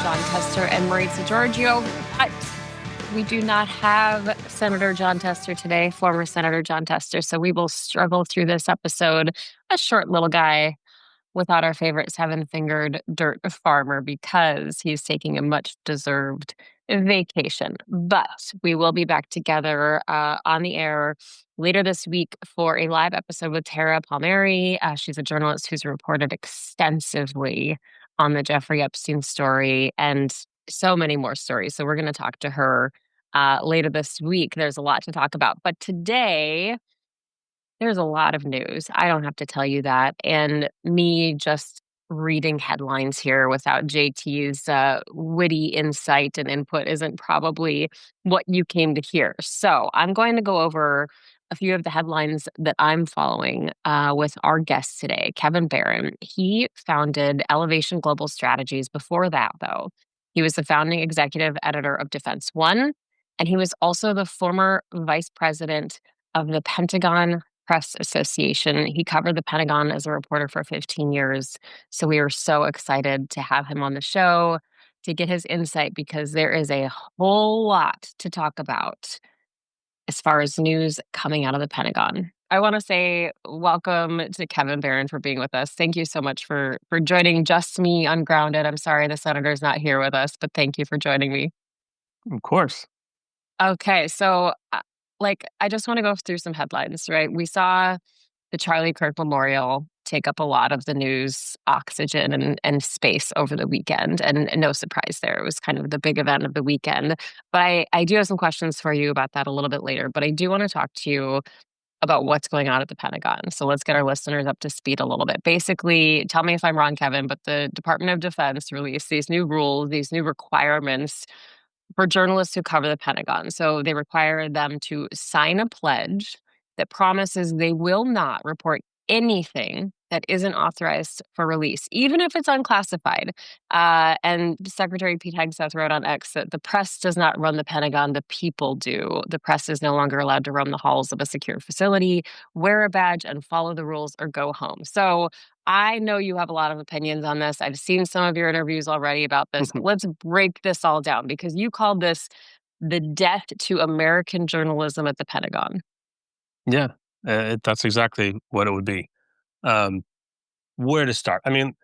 John Tester and Maritza Giorgio, but we do not have Senator John Tester today, former Senator John Tester. So we will struggle through this episode, a short little guy without our favorite seven-fingered dirt farmer because he's taking a much-deserved vacation. But we will be back together on the air later this week for a live episode with Tara Palmieri. She's a journalist who's reported extensively on the Jeffrey Epstein story and so many more stories. So we're going to talk to her later this week. There's a lot to talk about. But today, there's a lot of news. I don't have to tell you that. And me just reading headlines here without JT's witty insight and input isn't probably what you came to hear. So I'm going to go over a few of the headlines that I'm following with our guest today, Kevin Barron. He founded Elevation Global Strategies. Before that, though, he was the founding executive editor of Defense One, and he was also the former vice president of the Pentagon Press Association. He covered the Pentagon as a reporter for 15 years. So we were so excited to have him on the show to get his insight because there is a whole lot to talk about as far as news coming out of the Pentagon. I want to say welcome to Kevin Barron for being with us. Thank you so much for joining Just Me Ungrounded. I'm sorry the senator's not here with us, but thank you for joining me. Of course. Okay, so I just want to go through some headlines, right? We saw the Charlie Kirk Memorial take up a lot of the news oxygen and space over the weekend. And no surprise there. It was kind of the big event of the weekend. But I do have some questions for you about that a little bit later. But I do want to talk to you about what's going on at the Pentagon. So let's get our listeners up to speed a little bit. Basically, tell me if I'm wrong, Kevin, but the Department of Defense released these new rules, these new requirements for journalists who cover the Pentagon. So they require them to sign a pledge that promises they will not report anything that isn't authorized for release, even if it's unclassified. And Secretary Pete Hegseth wrote on X that the press does not run the Pentagon, the people do. The press is no longer allowed to roam the halls of a secure facility, wear a badge, and follow the rules or go home. So I know you have a lot of opinions on this. I've seen some of your interviews already about this. Let's break this all down because you called this the death to American journalism at the Pentagon. Yeah, that's exactly what it would be. Where to start? I mean,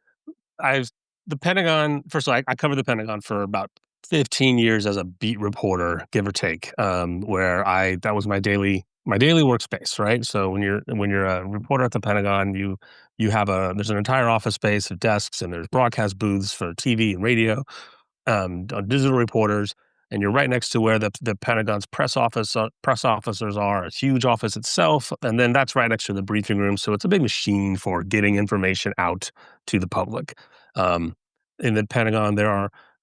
the Pentagon. First of all, I covered the Pentagon for about 15 years as a beat reporter, give or take. Where that was my daily workspace, right? So when you're a reporter at the Pentagon, there's an entire office space of desks and there's broadcast booths for TV and radio, digital reporters. And you're right next to where the Pentagon's press officers are, a huge office itself, and then that's right next to the briefing room. So it's a big machine for getting information out to the public. In the Pentagon,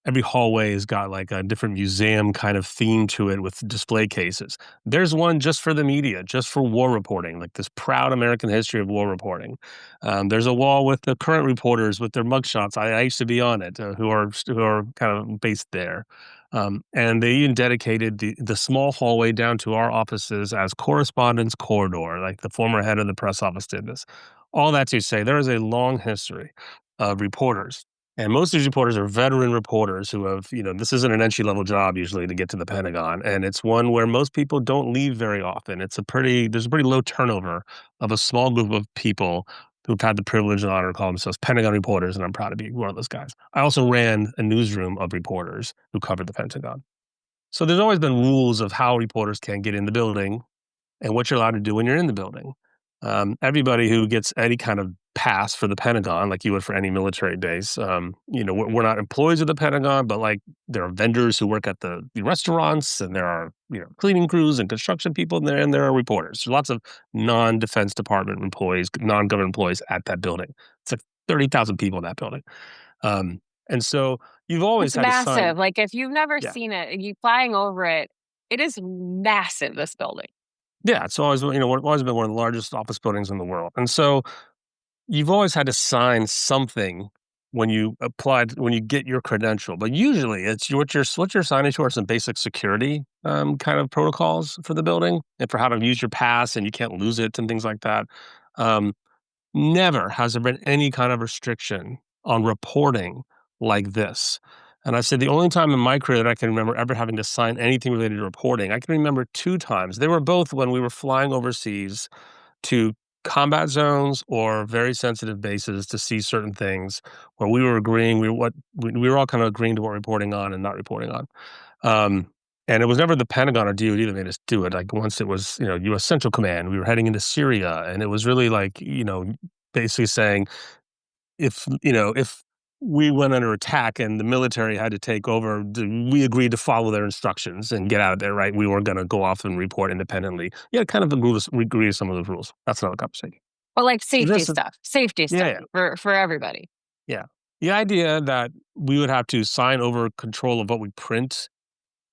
every hallway has got like a different museum kind of theme to it with display cases. There's one just for the media, just for war reporting, like this proud American history of war reporting. There's a wall with the current reporters with their mugshots. I used to be on it, who are kind of based there. And they even dedicated the small hallway down to our offices as correspondence corridor, like the former head of the press office did this. All that to say, there is a long history of reporters. And most of these reporters are veteran reporters who have, this isn't an entry-level job usually to get to the Pentagon. And it's one where most people don't leave very often. There's a pretty low turnover of a small group of people who've had the privilege and honor to call themselves Pentagon reporters, and I'm proud to be one of those guys. I also ran a newsroom of reporters who covered the Pentagon. So there's always been rules of how reporters can get in the building and what you're allowed to do when you're in the building. Everybody who gets any kind of pass for the Pentagon, like you would for any military base, we're not employees of the Pentagon, but like there are vendors who work at the restaurants, and there are cleaning crews and construction people in there, and there are reporters. There's lots of non-Defense Department employees, non-government employees at that building. It's like 30,000 people in that building, and so you've always had massive. to sign. Like if you've never seen it, you flying over it, it is massive. This building. Yeah, it's always always been one of the largest office buildings in the world, and so you've always had to sign something when you get your credential. But usually, it's what you're signing to are some basic security kind of protocols for the building and for how to use your pass, and you can't lose it and things like that. Never has there been any kind of restriction on reporting like this. And I said, the only time in my career that I can remember ever having to sign anything related to reporting, I can remember two times. They were both when we were flying overseas to combat zones or very sensitive bases to see certain things where we were agreeing, we were all kind of agreeing to what we're reporting on and not reporting on. Um, and it was never the Pentagon or DoD that made us do it. Like once it was, U.S. Central Command, we were heading into Syria, and it was really like, basically saying if we went under attack and the military had to take over, we agreed to follow their instructions and get out of there. Right? We weren't going to go off and report independently. Yeah, kind of agree with some of those rules. That's another conversation. Well, like So this is safety yeah, stuff yeah, for everybody. yeah. The idea that we would have to sign over control of what we print,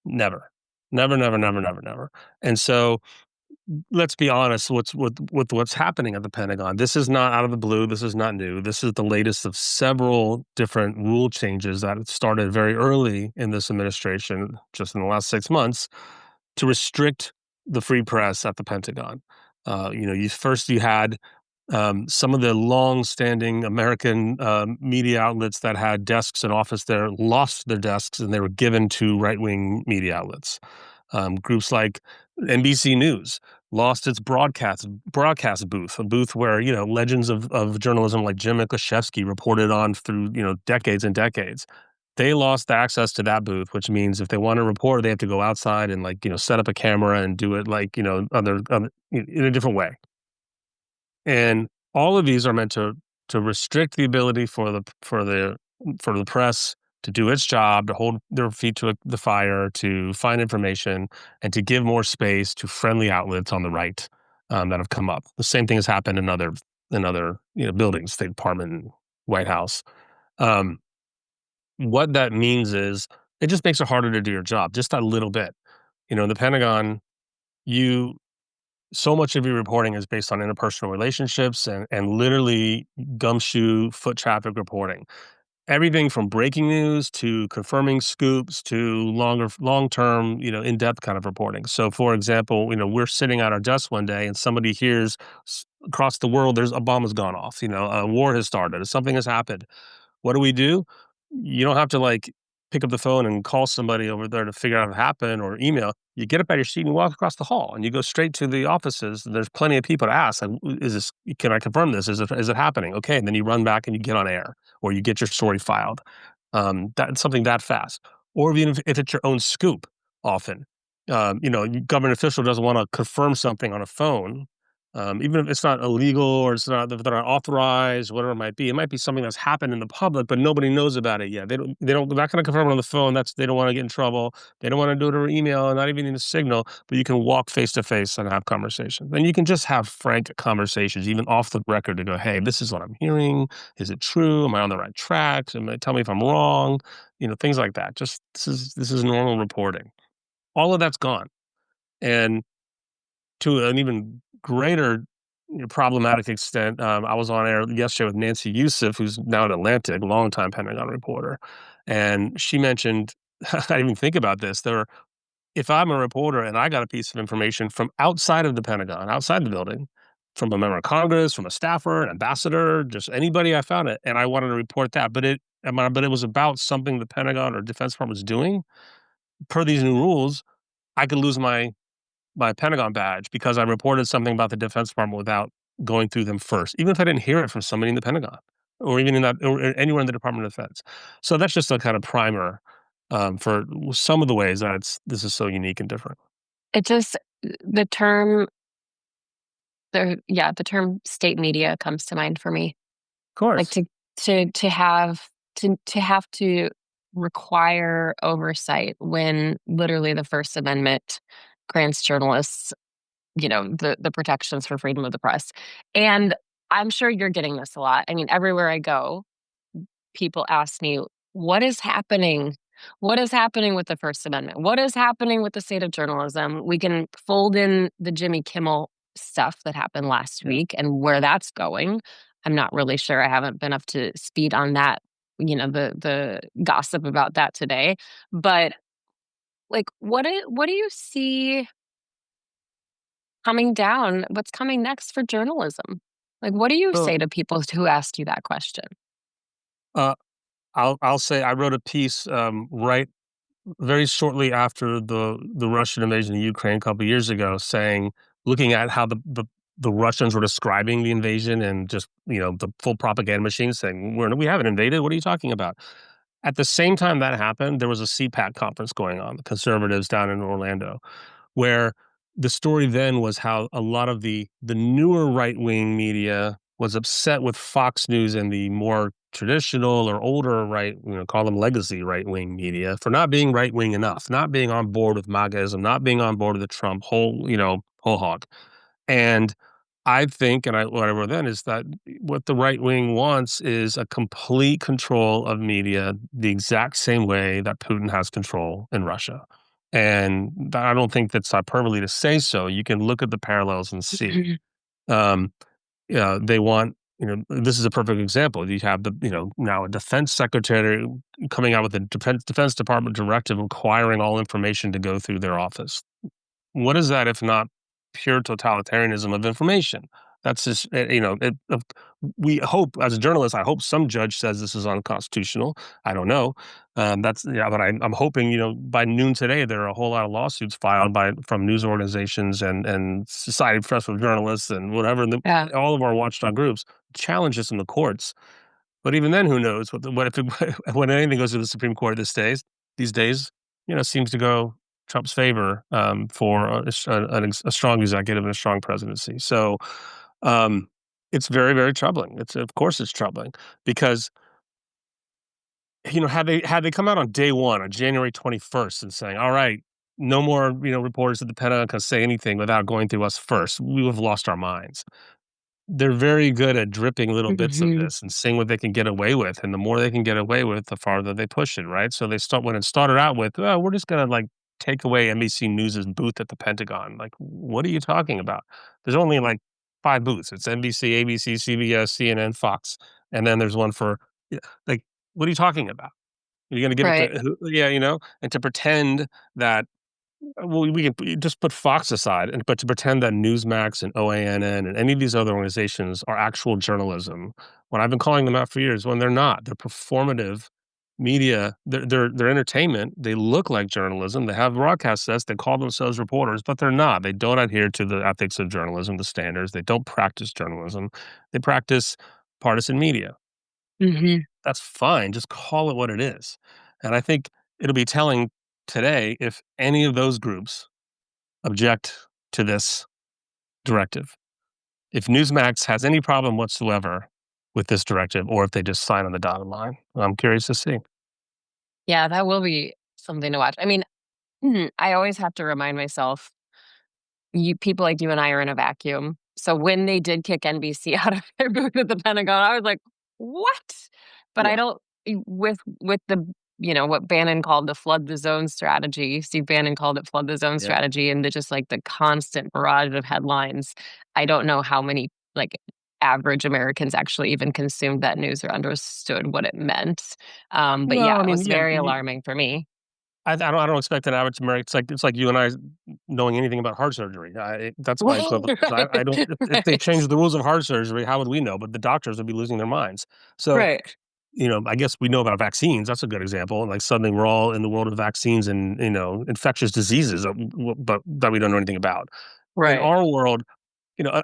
never, never, never, never, never, never. And so let's be honest, with what's happening at the Pentagon, this is not out of the blue, this is not new. This is the latest of several different rule changes that started very early in this administration, just in the last 6 months, to restrict the free press at the Pentagon. You had some of the long-standing American media outlets that had desks and office there lost their desks, and they were given to right-wing media outlets. Groups like NBC News lost its broadcast booth, a booth where legends of journalism like Jim Mikoszewski reported on through decades and decades. They lost access to that booth, which means if they want to report, they have to go outside and set up a camera and do it in a different way. And all of these are meant to restrict the ability for the press to do its job, to hold their feet to the fire, to find information, and to give more space to friendly outlets on the right that have come up. The same thing has happened in other buildings, State Department, and White House. Um, what that means is it just makes it harder to do your job, just a little bit. In the Pentagon, you so much of your reporting is based on interpersonal relationships and literally gumshoe foot traffic reporting. Everything from breaking news to confirming scoops to long-term, in-depth kind of reporting. So, for example, we're sitting at our desk one day and somebody hears across the world there's a bomb has gone off. A war has started. Something has happened. What do we do? You don't have to pick up the phone and call somebody over there to figure out what happened or email. You get up out of your seat and you walk across the hall and you go straight to the offices. There's plenty of people to ask, like, is this, can I confirm this? Is it happening? Okay. And then you run back and you get on air or you get your story filed. That's something that fast. Or even if it's your own scoop, often, government official doesn't want to confirm something on a phone, even if it's not illegal or if they're not authorized, whatever it might be something that's happened in the public, but nobody knows about it yet. They're not going to confirm it on the phone. They don't want to get in trouble. They don't want to do it over email, not even in a signal. But you can walk face to face and have conversations. And you can just have frank conversations, even off the record, to go, "Hey, this is what I'm hearing. Is it true? Am I on the right track? Tell me if I'm wrong." Things like that. Just this is normal reporting. All of that's gone, and to an even greater problematic extent, I was on air yesterday with Nancy Youssef, who's now at Atlantic, longtime Pentagon reporter, and she mentioned I didn't even think about this. If I'm a reporter and I got a piece of information from outside of the Pentagon, outside the building, from a member of Congress, from a staffer, an ambassador, just anybody I found it, and I wanted to report that, but it was about something the Pentagon or Defense Department was doing, per these new rules, I could lose my Pentagon badge because I reported something about the Defense Department without going through them first, even if I didn't hear it from somebody in the Pentagon or even in that or anywhere in the Department of Defense. So that's just a kind of primer for some of the ways that this is so unique and different. It just the term the term state media comes to mind for me. Of Like course. to have to require oversight when literally the First Amendment grants journalists, the protections for freedom of the press. And I'm sure you're getting this a lot. I mean, everywhere I go, people ask me, what is happening? What is happening with the First Amendment? What is happening with the state of journalism? We can fold in the Jimmy Kimmel stuff that happened last Yeah. week and where that's going. I'm not really sure. I haven't been up to speed on that, the gossip about that today. But like what do you see coming down? What's coming next for journalism? Like what do you So say to people who asked you that question? uh, I'll say I wrote a piece, right very shortly after the Russian invasion of Ukraine a couple years ago, saying looking at how the Russians were describing the invasion and just, the full propaganda machine saying, We haven't invaded. What are you talking about?" At the same time that happened, there was a CPAC conference going on, the conservatives down in Orlando, where the story then was how a lot of the newer right-wing media was upset with Fox News and the more traditional or older call them legacy right-wing media for not being right-wing enough, not being on board with MAGAism, not being on board with the Trump whole hog. And I think, and what I wrote then is that what the right wing wants is a complete control of media the exact same way that Putin has control in Russia. And I don't think that's hyperbole to say so. You can look at the parallels and see. Um, they want, this is a perfect example. You have now a defense secretary coming out with a defense department directive requiring all information to go through their office. What is that if not pure totalitarianism of information? That's just, we hope as a journalist, I hope some judge says this is unconstitutional. I don't know. But I'm hoping, by noon today, there are a whole lot of lawsuits filed from news organizations and Society of Professional Journalists and whatever, Yeah. all of our watchdog groups challenge this in the courts. But even then, who knows what if when anything goes to the Supreme Court these days, seems to go Trump's favor for a strong executive and a strong presidency. So um, it's very, very troubling. Of course it's troubling because had they come out on day one, on January 21st, and saying, "All right, no more reporters at the Pentagon can say anything without going through us first," we would have lost our minds. They're very good at dripping little bits of Hmm. this and seeing what they can get away with, and the more they can get away with, the farther they push it, right? So they start when it started out with, "Oh, we're just gonna, like, take away NBC News's booth at the Pentagon." Like, what are you talking about? There's only, like, 5 booths. It's NBC, ABC, CBS, CNN, Fox, and then there's one for yeah, like, what are you talking about? You're gonna give it to Right. who yeah, and to pretend that well, we can just put Fox aside, but to pretend that Newsmax and OANN and any of these other organizations are actual journalism, when I've been calling them out for years, when they're not. They're performative media. They're entertainment. They look like journalism. They have broadcast sets. They call themselves reporters, but they're not. They don't adhere to the ethics of journalism, the standards. They don't practice journalism. They practice partisan media. Hmm. That's fine. Just call it what it is. And I think it'll be telling today if any of those groups object to this directive. If Newsmax has any problem whatsoever with this directive, or if they just sign on the dotted line, I'm curious to see. Yeah, that will be something to watch. I mean, I always have to remind myself, you people like you and I are in a vacuum. So when they did kick NBC out of their booth at the Pentagon, I was like, "What?" But I Yeah, don't with the what Bannon called the flood the zone strategy. Steve Bannon called it flood the zone yeah. strategy, and the just like the constant barrage of headlines. I don't know how many like average Americans actually even consumed that news or understood what it meant. But No, yeah, I it mean, was yeah, very alarming for me. I don't expect an average American. It's like you and I knowing anything about heart surgery. That's my equivalent. Is I don't. If they Right. changed the rules of heart surgery, how would we know? But the doctors would be losing their minds. So Right. I guess we know about vaccines. That's a good example. Like suddenly we're all in the world of vaccines and infectious diseases, but that we don't know anything about. In Right. our world,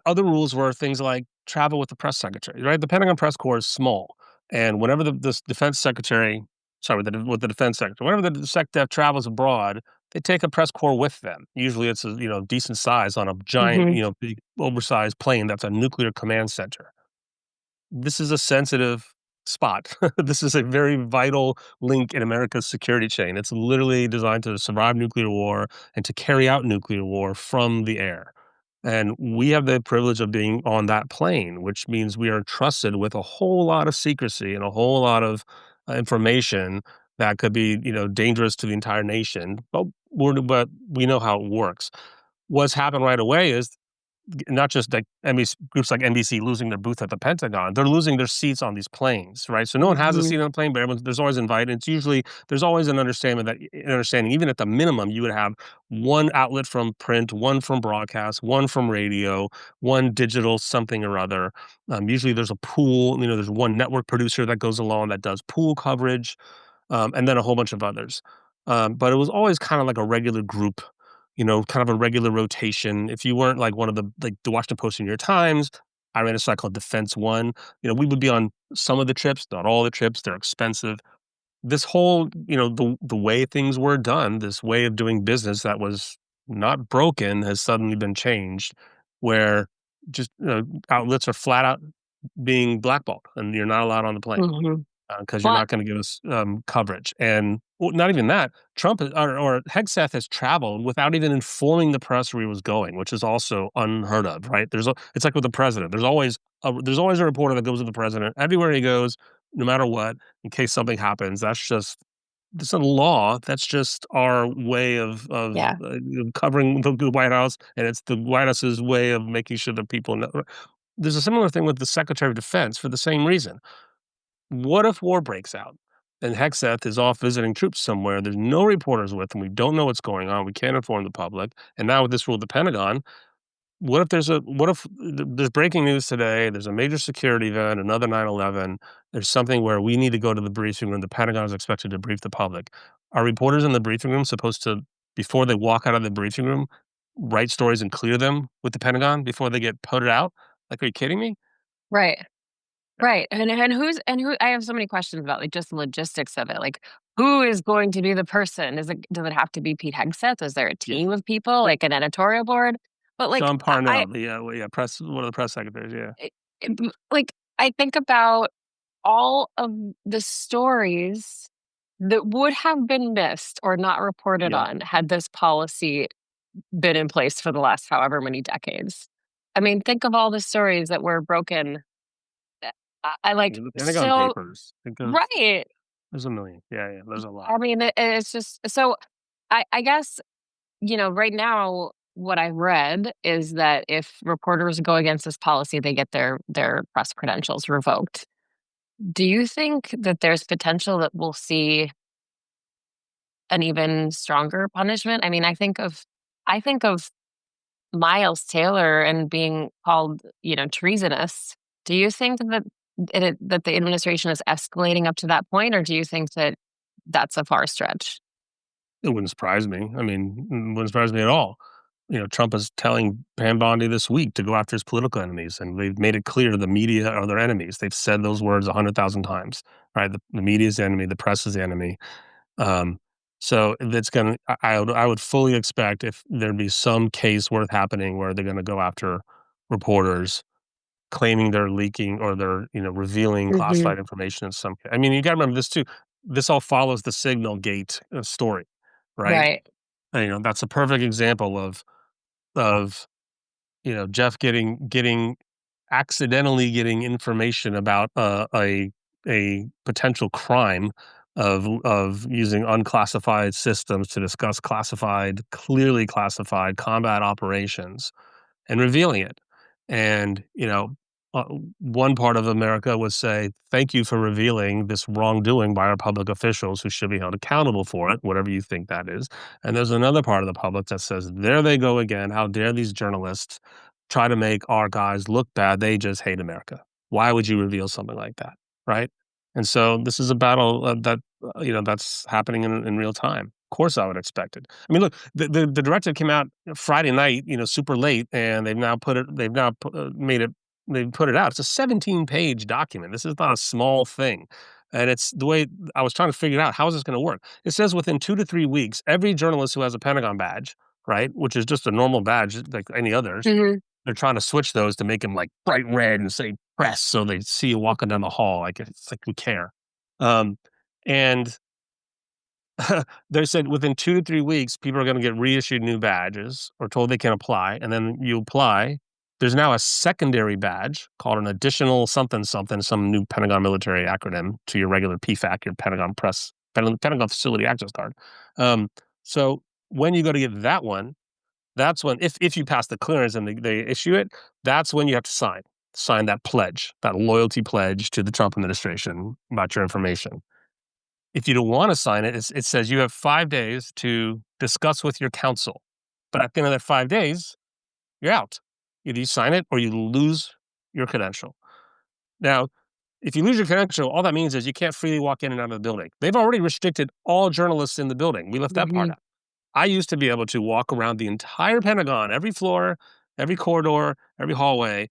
other rules were things like travel with the press secretary, right? The Pentagon press corps is small, and whenever this defense secretary, sorry, with the defense secretary, whenever the sec def travels abroad, they take a press corps with them. Usually, it's a decent size on a giant, Mhm. big oversized plane that's a nuclear command center. This is a sensitive spot. This is a very vital link in America's security chain. It's literally designed to survive nuclear war and to carry out nuclear war from the air. And we have the privilege of being on that plane, which means we are entrusted with a whole lot of secrecy and a whole lot of information that could be, dangerous to the entire nation. But we know how it works. What's happened right away is not just like NBC, groups like NBC losing their booth at the Pentagon, they're losing their seats on these planes, right? So no one has a Mhm. seat on the plane, but there's always invited. It's usually there's always an understanding, even at the minimum, you would have one outlet from print, one from broadcast, one from radio, one digital something or other. Usually there's a pool, there's one network producer that goes along that does pool coverage, and then a whole bunch of others. But it was always kind of like a regular group, kind of a regular rotation. If you weren't like one of the Washington Post and New York Times, I ran a site called Defense One. We would be on some of the trips, not all the trips. They're expensive. This whole, the way things were done, this way of doing business that was not broken has suddenly been changed, where just outlets are flat out being blackballed, and you're not allowed on the plane Mhm. because you're Well, not going to give us coverage. And well, not even that. Trump or Hegseth has traveled without even informing the press where he was going, which is also unheard of, right? It's like with the president. There's always a reporter that goes with the president everywhere he goes, no matter what, in case something happens. That's a law. That's just our way of yeah. covering the White House, and it's the White House's way of making sure that people know. There's a similar thing with the Secretary of Defense for the same reason. What if war breaks out and Hegseth is off visiting troops somewhere? There's no reporters with him. We don't know what's going on. We can't inform the public. And now with this rule, the Pentagon, what if there's breaking news today? There's a major security event, another 9/11. There's something where we need to go to the briefing room. The Pentagon is expected to brief the public. Are reporters in the briefing room supposed to, before they walk out of the briefing room, write stories and clear them with the Pentagon before they get put out? Like, are you kidding me? Right. Right. And who I have so many questions about, like, just the logistics of it. Like, who is going to be the person? Does it have to be Pete Hegseth? Is there a Yeah. team of people, like an editorial board? But like Sean I Parnell, one of the press secretaries, yeah. it, like I think about all of the stories that would have been missed or not reported Yep. on had this policy been in place for the last however many decades. I mean, think of all the stories that were broken. I like The Pentagon so Papers, think of right. there's a million. Yeah, yeah, there's a lot. I mean, it's just so I guess, right now what I read is that if reporters go against this policy, they get their press credentials revoked. Do you think that there's potential that we'll see an even stronger punishment? I mean, I think of Miles Taylor and being called, treasonous. Do you think that that the administration is escalating up to that point, or do you think that that's a far stretch? It wouldn't surprise me. I mean, it wouldn't surprise me at all. Trump is telling Pam Bondi this week to go after his political enemies, and they've made it clear the media are their enemies. They've said those words 100,000 times, right? The media is the enemy, the press is the enemy. Um, so that's gonna I would fully expect if there'd be some case worth happening where they're gonna go after reporters claiming they're leaking or they're, revealing Mhm. classified information in some I mean, you gotta remember this too. This all follows the Signal Gate, story, right? Right. And, that's a perfect example of, Jeff getting accidentally getting information about, a potential crime of using unclassified systems to discuss clearly classified combat operations and revealing it. And, uh, one part of America would say, thank you for revealing this wrongdoing by our public officials who should be held accountable for it, whatever you think that is. And there's another part of the public that says, there they go again. How dare these journalists try to make our guys look bad? They just hate America. Why would you reveal something like that? Right. And so this is a battle that's happening in real time. Of course, I would expect it. I mean, look, the directive came out Friday night, super late, and made it. They've put it out. It's a 17-page document. This is not a small thing, and it's the way I was trying to figure out how is this going to work. It says within 2 to 3 weeks, every journalist who has a Pentagon badge, right, which is just a normal badge like any others, Mhm. they're trying to switch those to make them like bright red and say press, so they see you walking down the hall. Like it's like we care. Um, and they said within 2 to 3 weeks, people are gonna get reissued new badges or told they can apply, and then you apply. There's now a secondary badge called an additional something something, some new Pentagon military acronym to your regular PFAC, your Pentagon Facility Access Card. Um, so when you go to get that one, That's when, if you pass the clearance and they issue it, that's when you have to sign that pledge, that loyalty pledge to the Trump administration about your information. If you don't want to sign it, it says you have 5 days to discuss with your counsel. But at the end of that 5 days, you're out. Either you sign it or you lose your credential. Now, if you lose your credential, all that means is you can't freely walk in and out of the building. They've already restricted all journalists in the building. We left that part Hmm. out. I used to be able to walk around the entire Pentagon, every floor, every corridor, every hallway,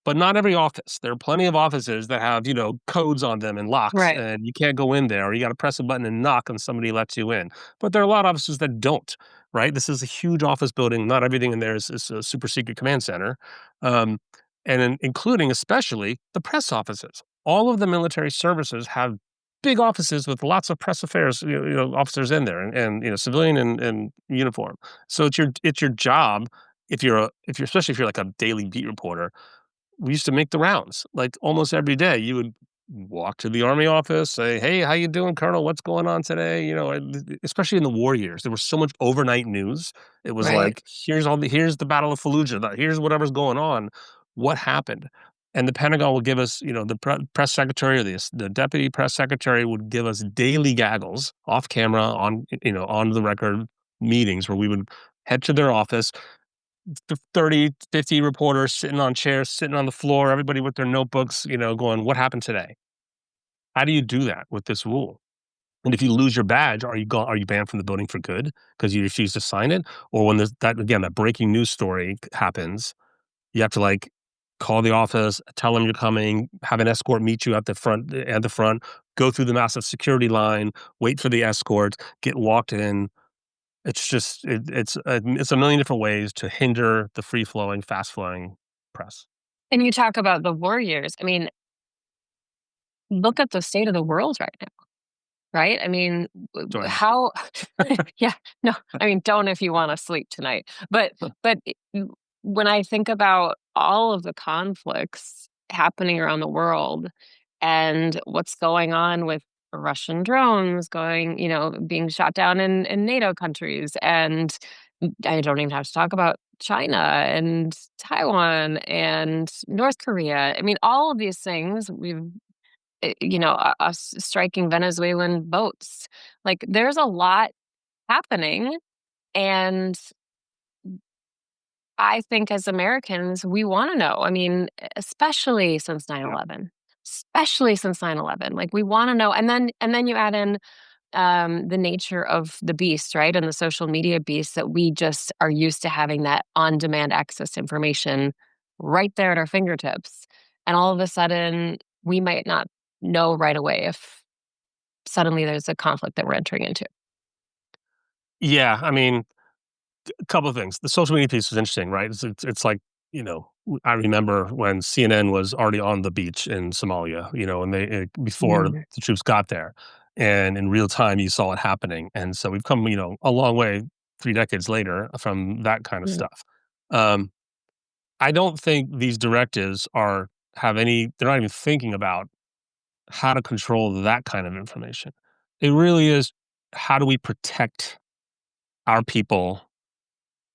but not every office. There are plenty of offices that have, codes on them and locks, Right. and you can't go in there, or you got to press a button and knock and somebody lets you in. But there are a lot of offices that don't, right? This is a huge office building. Not everything in there is a super secret command center, um, including especially the press offices. All of the military services have big offices with lots of press affairs, officers in there, and civilian and uniform. So it's your job, if you're especially if you're like a daily beat reporter. We used to make the rounds, like, almost every day. You would walk to the Army office, say, "Hey, how you doing, Colonel? What's going on today?" Especially in the war years, there was so much overnight news. It was Right. like, here's the Battle of Fallujah, here's whatever's going on. What happened? And the Pentagon will give us, the press secretary or the deputy press secretary would give us daily gaggles off camera, on the record meetings where we would head to their office, 30, 50 reporters sitting on chairs, sitting on the floor, everybody with their notebooks, going, "What happened today?" How do you do that with this rule? And if you lose your badge, are you banned from the building for good because you refuse to sign it? Or when there's that breaking news story happens, you have to, like, call the office, tell them you're coming, have an escort meet you at the front, go through the massive security line, wait for the escort, get walked in. It's just it's a million different ways to hinder the free flowing, fast flowing press. And you talk about the war years. I mean, look at the state of the world right now. Right? I mean, Join. how yeah, no, I mean, don't if you wanna sleep tonight. But when I think about all of the conflicts happening around the world and what's going on with Russian drones being shot down in NATO countries, and I don't even have to talk about China and Taiwan and North Korea. I mean, all of these things us striking Venezuelan boats. Like, there's a lot happening, and I think as Americans, we wanna know. I mean, especially since nine Yeah. eleven, especially since 9/11. Like, we wanna know, and then you add in, the nature of the beast, right, and the social media beast that we just are used to having that on-demand access to information right there at our fingertips, and all of a sudden, we might not know right away if suddenly there's a conflict that we're entering into. Yeah, I mean, a couple of things. The social media piece was interesting, right? It's like, I remember when CNN was already on the beach in Somalia, and before Mhm. the troops got there, and in real time you saw it happening. And so we've come, a long way 3 decades later from that kind of Yeah. stuff. Um, I don't think these directives they're not even thinking about how to control that kind of information. It really is, how do we protect our people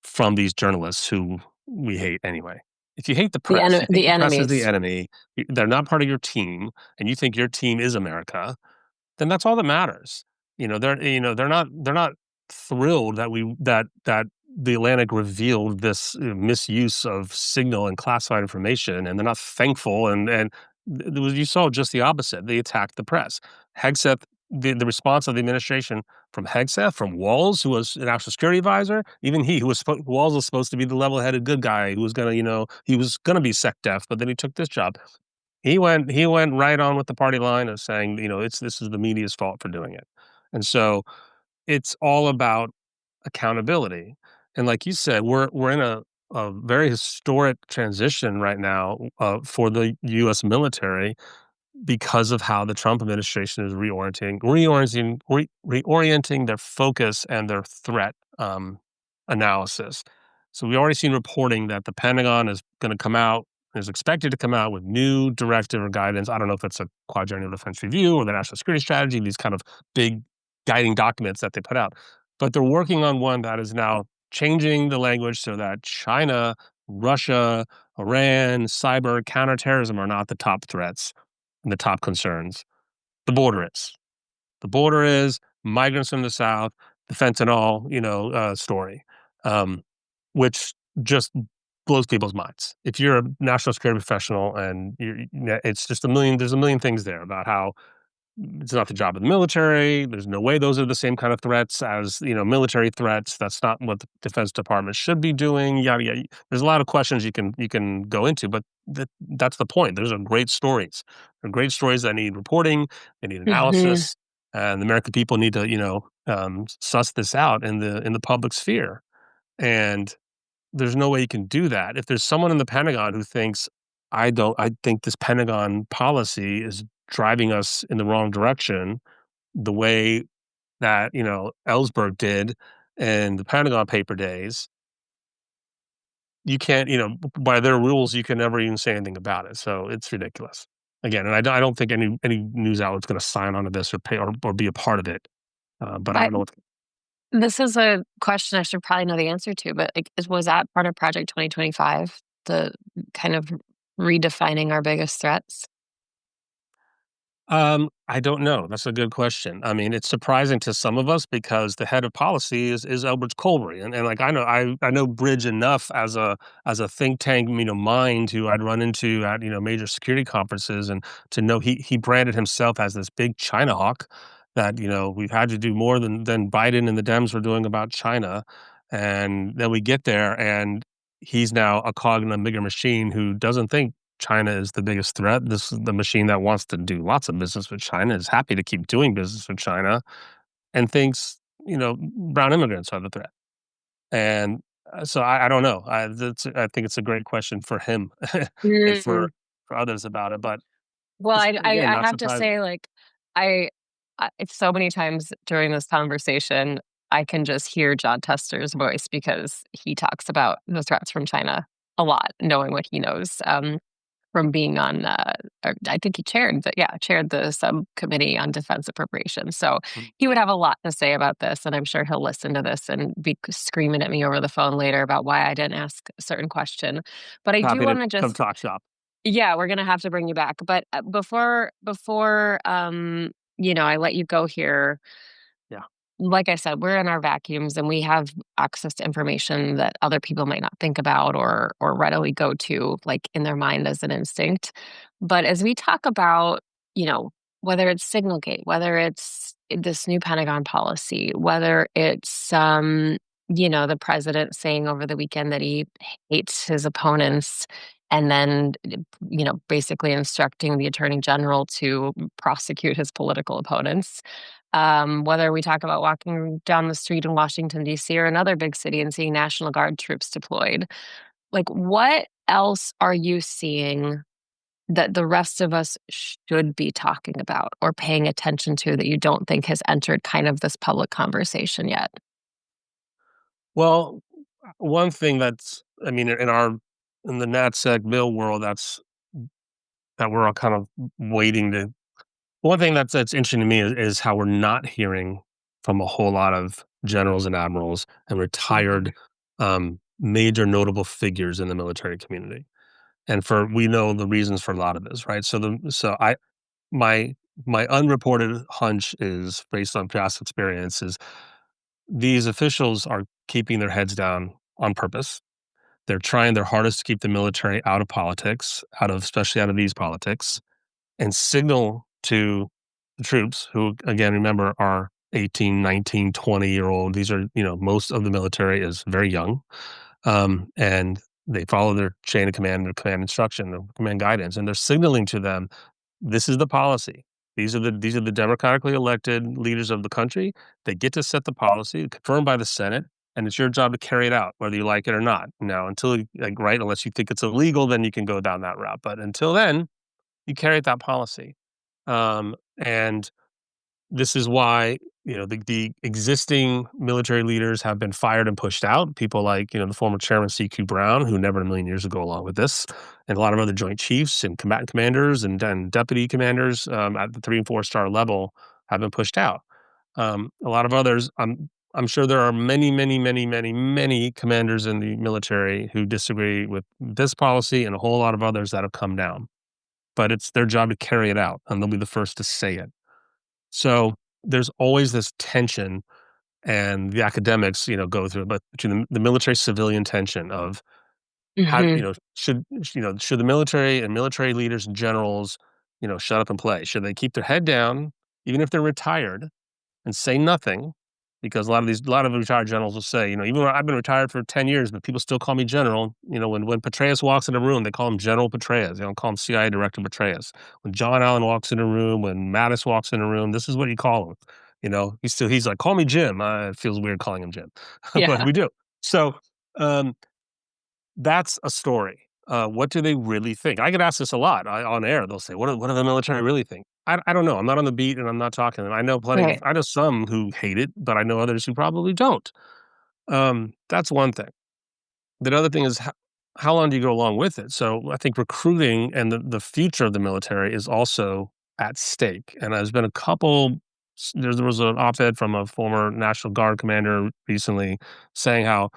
from these journalists who we hate anyway? If you hate the press, you think The the press is the enemies. enemy, they're not part of your team, and you think your team is America, then that's all that matters. They're not thrilled that the Atlantic revealed this, misuse of signal and classified information, and they're not thankful. You saw just the opposite. They attacked the press. Hegseth, the response of the administration from Hegseth, from Walls, who was a national security advisor, even Walls was supposed to be the level-headed good guy who was gonna be sec def, but then he took this job. He went right on with the party line of saying, this is the media's fault for doing it. And so it's all about accountability. And like you said, we're in a very historic transition right now, for the US military, because of how the Trump administration is reorienting their focus and their threat, analysis. So we already seen reporting that the Pentagon is expected to come out with new directive or guidance. I don't know if it's a quadrennial defense review or the national security strategy, these kind of big guiding documents that they put out. But they're working on one that is now changing the language so that China, Russia, Iran, cyber, counterterrorism are not the top threats and the top concerns. The border is. The border is migrants from the south, the fentanyl, story, um, which just blows people's minds. If you're a national security professional and it's just a million. There's a million things there about how it's not the job of the military. There's no way those are the same kind of threats as, military threats. That's not what the Defense Department should be doing. Yada yada. There's a lot of questions you can go into, but that's the point. Those are great stories. They're great stories that need reporting. They need Hmm. analysis, and the American people need to, suss this out in the public sphere. And there's no way you can do that. If there's someone in the Pentagon who thinks, I think this Pentagon policy is driving us in the wrong direction, the way that, Ellsberg did in the Pentagon paper days, you can't, by their rules, you can never even say anything about it. So it's ridiculous. Again, and I don't think any news outlet's going to sign on to this or pay or be a part of it. But I I don't know what. This is a question I should probably know the answer to, but like, was that part of Project 2025? The kind of redefining our biggest threats? I don't know. That's a good question. I mean, it's surprising to some of us because the head of policy is Elbert Colbury, and like I know Bridge enough as a think tank mind who I'd run into at major security conferences, and to know he branded himself as this big China hawk that we've had to do more than Biden and the Dems were doing about China, and then we get there and he's now a cog in a bigger machine who doesn't think China is the biggest threat. This is the machine that wants to do lots of business with China, is happy to keep doing business with China, and thinks, brown immigrants are the threat. And so I don't know. I think it's a great question for him and Mm. for others about it. But Well, it's, I I again, I not have to surprising. say, like, I it's so many times during this conversation, I can just hear John Tester's voice because he talks about the threats from China a lot, knowing what he knows. From being on, or I think he chaired the subcommittee on defense appropriations. So Mm. he would have a lot to say about this, and I'm sure he'll listen to this and be screaming at me over the phone later about why I didn't ask a certain question. But I do Happy to want to come just, talk shop. yeah, we're gonna have to bring you back. But before I let you go here, Yeah. like I said, we're in our vacuums and we have access to information that other people might not think about or readily go to like in their mind as an instinct. But as we talk about, you know, whether it's Signalgate, whether it's this new Pentagon policy, whether it's the president saying over the weekend that he hates his opponents and then basically instructing the attorney general to prosecute his political opponents, whether we talk about walking down the street in Washington, D.C. or another big city and seeing National Guard troops deployed. Like, what else are you seeing that the rest of us should be talking about or paying attention to that you don't think has entered kind of this public conversation yet? Well, one thing that's, I mean, in the NatSec bill world, that we're all kind of waiting to. One thing that's interesting to me is how we're not hearing from a whole lot of generals and admirals and retired, Mhm. major notable figures in the military community. And we know the reasons for a lot of this, right? So I my my unreported hunch is based on past experience is these officials are keeping their heads down on purpose. They're trying their hardest to keep the military out of politics, especially out of these politics, and signal to the troops who, again, remember, are 18, 19, 20-year-old. These are, most of the military is very young. And they follow their chain of command, their command instruction, their command guidance, and they're signaling to them, this is the policy. These are the democratically elected leaders of the country. They get to set the policy, confirmed by the Senate, and it's your job to carry it out, whether you like it or not. Now, unless you think it's illegal, then you can go down that route. But until then, you carry out that policy. And this is why, the existing military leaders have been fired and pushed out. People like, the former chairman CQ Brown, who never in a million years would go along with this, and a lot of other joint chiefs and combatant commanders and deputy commanders at the 3 and 4 star level have been pushed out. A lot of others. I'm sure there are many, many, many, many, many commanders in the military who disagree with this policy and a whole lot of others that have come down. But it's their job to carry it out, and they'll be the first to say it. So there's always this tension, and the academics, go through it, but between the military civilian tension of how, Hmm. should the military and military leaders and generals, shut up and play? Should they keep their head down, even if they're retired, and say nothing? Because a lot of retired generals will say, even though I've been retired for 10 years, but people still call me general. When Petraeus walks in a room, they call him General Petraeus. They don't call him CIA Director Petraeus. When John Allen walks in a room, when Mattis walks in a room, this is what you call him. He's like, call me Jim. It feels weird calling him Jim, but Yeah. we do. So um, that's a story. What do they really think? I get asked this a lot on air. They'll say, what do the military really think? I don't know. I'm not on the beat and I'm not talking to them. Right. I know some who hate it, but I know others who probably don't. That's one thing. The other thing is how long do you go along with it? So I think recruiting and the future of the military is also at stake. And there's been a couple, there was an op ed from a former National Guard commander recently saying how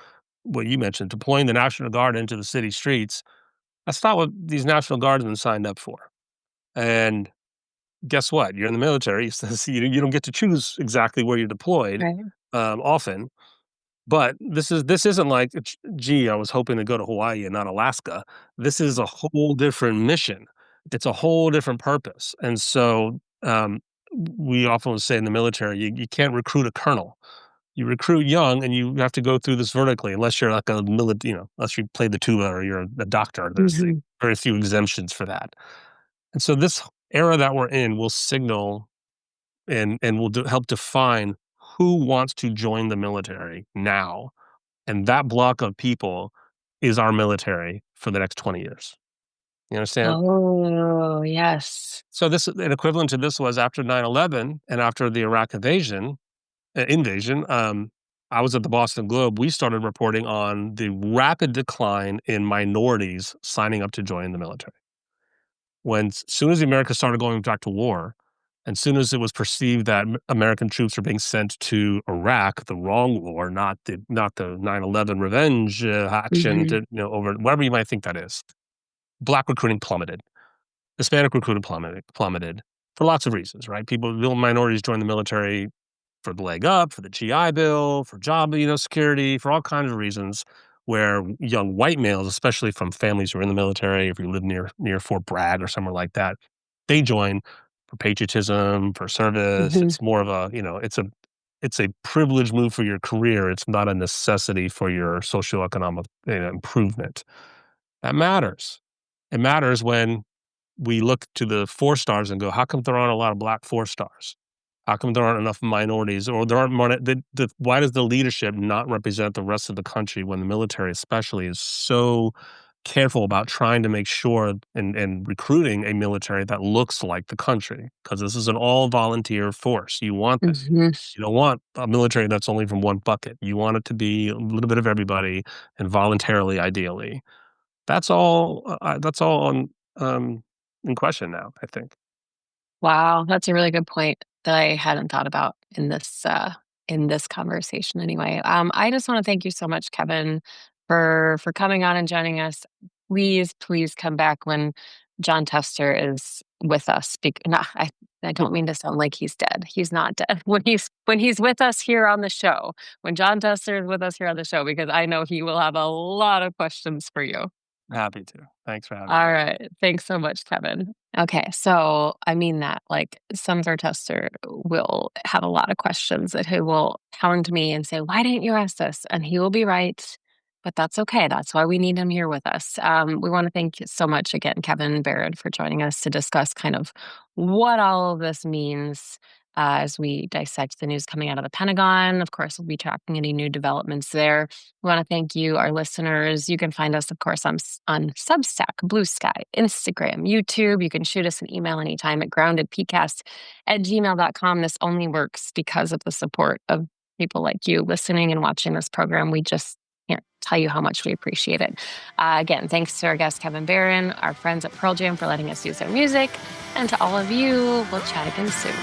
what you mentioned, deploying the National Guard into the city streets, that's not what these National Guardsmen signed up for. And guess what? You're in the military, so you don't get to choose exactly where you're deployed Right. often. But this isn't like, gee, I was hoping to go to Hawaii and not Alaska. This is a whole different mission. It's a whole different purpose. And so we often say in the military, you can't recruit a colonel. You recruit young, and you have to go through this vertically, unless you're like unless you play the tuba or you're a doctor. There's Hmm. very few exemptions for that. And so this era that we're in will signal and will help define who wants to join the military now, and that block of people is our military for the next 20 years. You understand? Oh, yes. So this an equivalent to this was after 9/11 and after the Iraq invasion. I was at the Boston Globe. We started reporting on the rapid decline in minorities signing up to join the military. Soon as America started going back to war, and soon as it was perceived that American troops were being sent to Iraq, the wrong war, not the 9/11 revenge action Hmm. to over whatever you might think that is. Black recruiting plummeted. Hispanic recruiting plummeted for lots of reasons, right? Little minorities joined the military for the leg up, for the GI Bill, for job, security, for all kinds of reasons. Where young white males, especially from families who are in the military, if you live near Fort Bragg or somewhere like that, they join for patriotism, for service. Hmm. It's more of a, it's a privileged move for your career. It's not a necessity for your socioeconomic improvement. That matters. It matters when we look to the 4 stars and go, how come there aren't a lot of black 4 stars? How come there aren't enough minorities, or there aren't more? Why does the leadership not represent the rest of the country when the military, especially, is so careful about trying to make sure and recruiting a military that looks like the country? Because this is an all volunteer force. You want this. Hmm. You don't want a military that's only from one bucket. You want it to be a little bit of everybody and voluntarily, ideally. That's all on in question now, I think. Wow, that's a really good point that I hadn't thought about in this conversation anyway. I just want to thank you so much, Kevin, for coming on and joining us. Please, please come back when John Tester is with us. I don't mean to sound like he's dead. He's not dead. When he's with us here on the show, when John Tester is with us here on the show, because I know he will have a lot of questions for you. Happy to. Thanks for having All me. right. Thanks so much, Kevin. Okay. So I mean that like Senator Tester will have a lot of questions that he will hound me and say, why didn't you ask this? And he will be right. But that's okay. That's why we need him here with us. We want to thank you so much again, Kevin Barrett, for joining us to discuss kind of what all of this means as we dissect the news coming out of the Pentagon. Of course, we'll be tracking any new developments there. We want to thank you, our listeners. You can find us, of course, on Substack, Blue Sky, Instagram, YouTube. You can shoot us an email anytime at groundedpcast@gmail.com. This only works because of the support of people like you listening and watching this program. We just can't tell you how much we appreciate it. Again, thanks to our guest, Kevin Barron, our friends at Pearl Jam for letting us use their music, and to all of you, we'll chat again soon.